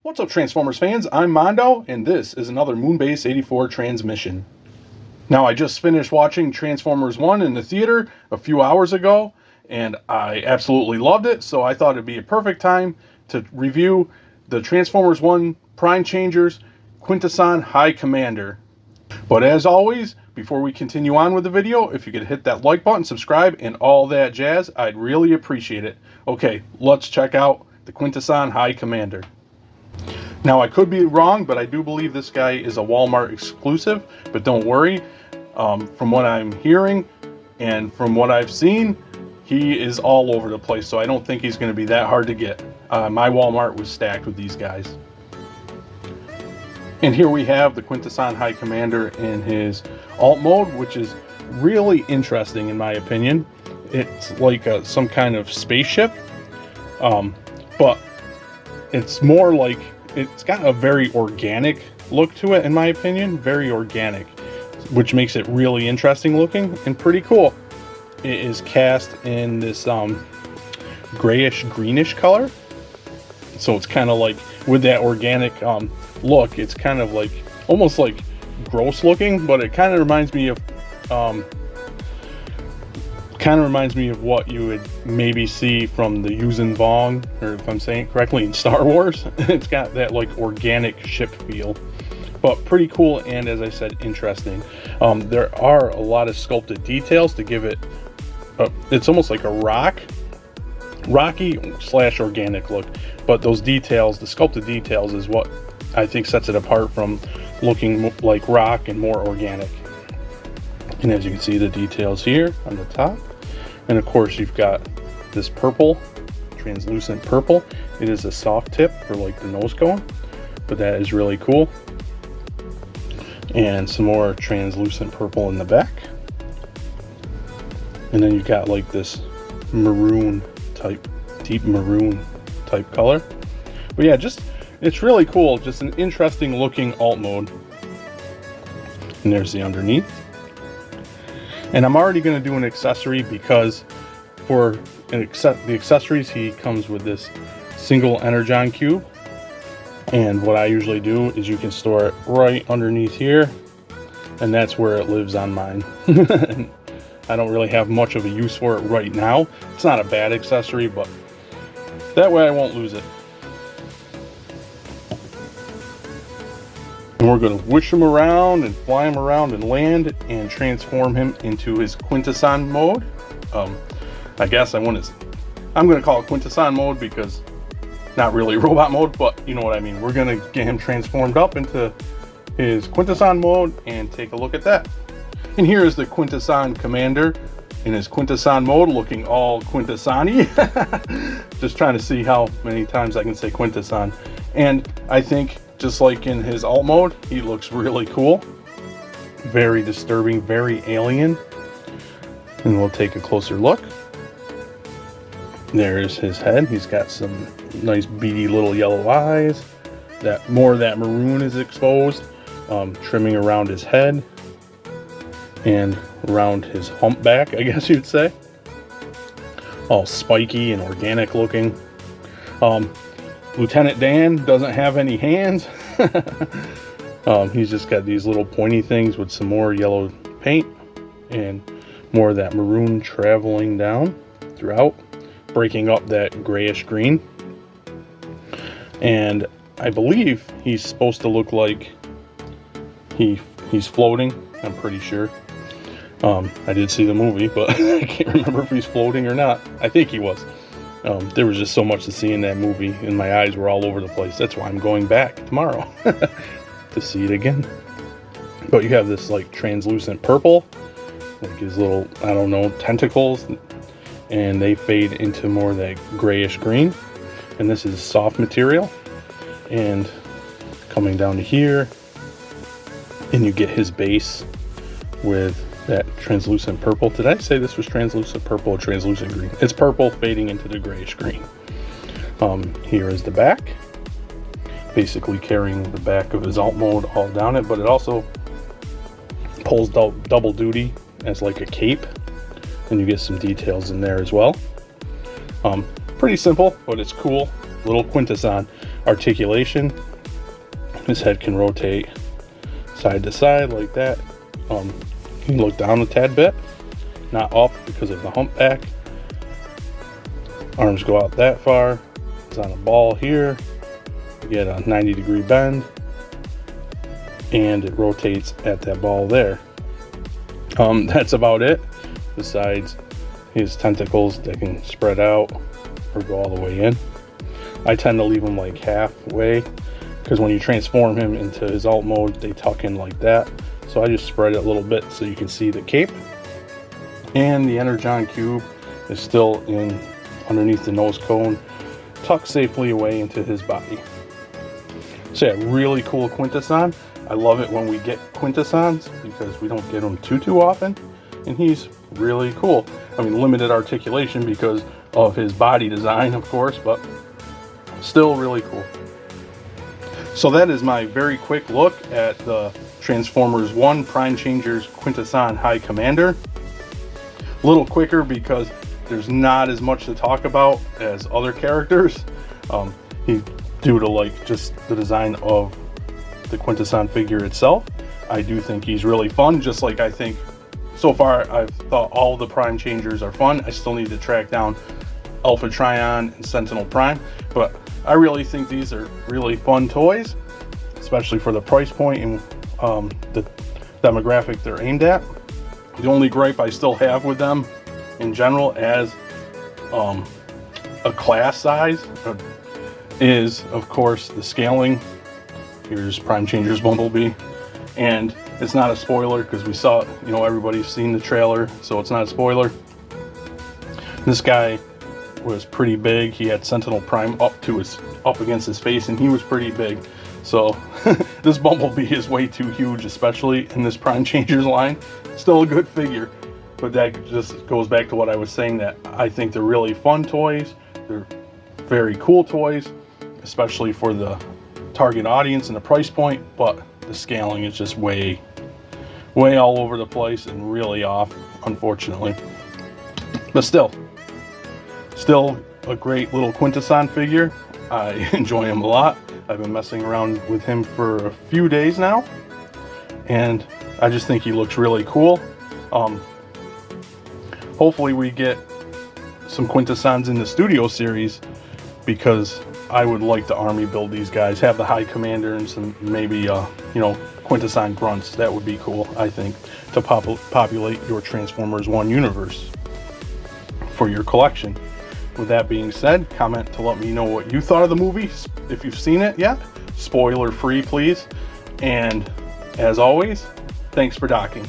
What's up, Transformers fans? I'm Mondo, and this is another Moonbase 84 transmission. Now, I just finished watching Transformers 1 in the theater a few hours ago, and I absolutely loved it, so I thought it'd be a perfect time to review the Transformers 1 Prime Changers Quintesson High Commander. But as always, before we continue on with the video, if you could hit that like button, subscribe, and all that jazz, I'd really appreciate it. Okay, let's check out the Quintesson High Commander. Now, I could be wrong, but I do believe this guy is a Walmart exclusive, but don't worry. From what I'm hearing and from what I've seen, he is all over the place, so I don't think he's going to be that hard to get. My Walmart was stacked with these guys. And here we have the Quintesson High Commander in his alt mode, which is really interesting in my opinion. It's like some kind of spaceship, but it's more like, it's got a very organic look to it in my opinion, very organic, which makes it really interesting looking and pretty cool. It is cast in this grayish greenish color, so it's kind of like, with that organic look, it's kind of like almost like gross looking, but it kind of reminds me of what you would maybe see from the Yuuzhan Vong, or if I'm saying it correctly, in Star Wars. It's got that like organic ship feel, but pretty cool, and as I said, interesting. There are a lot of sculpted details to give it it's almost like a rocky slash organic look, but those details, the sculpted details, is what I think sets it apart from looking like rock and more organic. And as you can see, the details here on the top, and of course you've got this purple, translucent purple. It is a soft tip for like the nose cone, but that is really cool. And some more translucent purple in the back, and then you've got like this maroon type, deep maroon type color. But yeah, just, it's really cool, just an interesting looking alt mode. And there's the underneath. And I'm already going to do an accessory, because for the accessories, he comes with this single energon cube. And what I usually do is you can store it right underneath here, and that's where it lives on mine. I don't really have much of a use for it right now. It's not a bad accessory, but that way I won't lose it. And we're going to wish him around and fly him around and land and transform him into his Quintesson mode. I guess I'm going to call it Quintesson mode, because not really robot mode, but you know what I mean. We're going to get him transformed up into his Quintesson mode and take a look at that. And here is the Quintesson Commander in his Quintesson mode, looking all Quintesson-y. Just trying to see how many times I can say Quintesson. And I think, just like in his alt mode, he looks really cool. Very disturbing, very alien. And we'll take a closer look. There's his head. He's got some nice beady little yellow eyes. That more of that maroon is exposed, trimming around his head and around his humpback, I guess you'd say. All spiky and organic looking. Lieutenant Dan doesn't have any hands. He's just got these little pointy things with some more yellow paint and more of that maroon traveling down throughout, breaking up that grayish green. And I believe he's supposed to look like he's floating, I'm pretty sure. I did see the movie, but I can't remember if he's floating or not. I think he was. There was just so much to see in that movie, and my eyes were all over the place. That's why I'm going back tomorrow to see it again. But you have this like translucent purple, like his little, I don't know, tentacles, and they fade into more of that grayish green. And this is soft material, and coming down to here, and you get his base with that translucent purple. Did I say this was translucent purple or translucent green? It's purple fading into the grayish green. Here is the back, basically carrying the back of his alt mode all down it, but it also pulls double duty as like a cape, and you get some details in there as well. Pretty simple, but it's cool. little Quintesson articulation. His head can rotate side to side like that. You can look down a tad bit, not up because of the humpback. Arms go out that far. It's on a ball here. You get a 90-degree bend, and it rotates at that ball there. That's about it. Besides his tentacles that can spread out or go all the way in. I tend to leave them like halfway, because when you transform him into his alt mode, they tuck in like that. So I just spread it a little bit so you can see the cape. And the Energon cube is still in underneath the nose cone, tucked safely away into his body. So yeah, really cool Quintesson. I love it when we get Quintessons because we don't get them too often, and he's really cool. I mean, limited articulation because of his body design, of course, but still really cool. So that is my very quick look at the Transformers 1 Prime Changers Quintesson High Commander. A little quicker because there's not as much to talk about as other characters. Due to like just the design of the Quintesson figure itself. I do think he's really fun, just like I think so far I've thought all the Prime Changers are fun. I still need to track down Alpha Trion and Sentinel Prime, but I really think these are really fun toys, especially for the price point and the demographic they're aimed at. The only gripe I still have with them in general as a class size is, of course, the scaling. Here's Prime Changers Bumblebee, and it's not a spoiler because we saw it, you know, everybody's seen the trailer, so it's not a spoiler. This guy was pretty big. He had Sentinel Prime up against his face, and he was pretty big. So this Bumblebee is way too huge, especially in this Prime Changers line. Still a good figure, but that just goes back to what I was saying, that I think they're really fun toys. They're very cool toys, especially for the target audience and the price point, but the scaling is just way all over the place and really off, unfortunately. But still a great little Quintesson figure. I enjoy him a lot. I've been messing around with him for a few days now, and I just think he looks really cool. Hopefully we get some Quintessons in the Studio series, because I would like to army build these guys, have the High Commander and some maybe Quintesson grunts. That would be cool, I think, to populate your Transformers 1 universe for your collection. With that being said, comment to let me know what you thought of the movie, if you've seen it yet. Spoiler free, please. And as always, thanks for docking.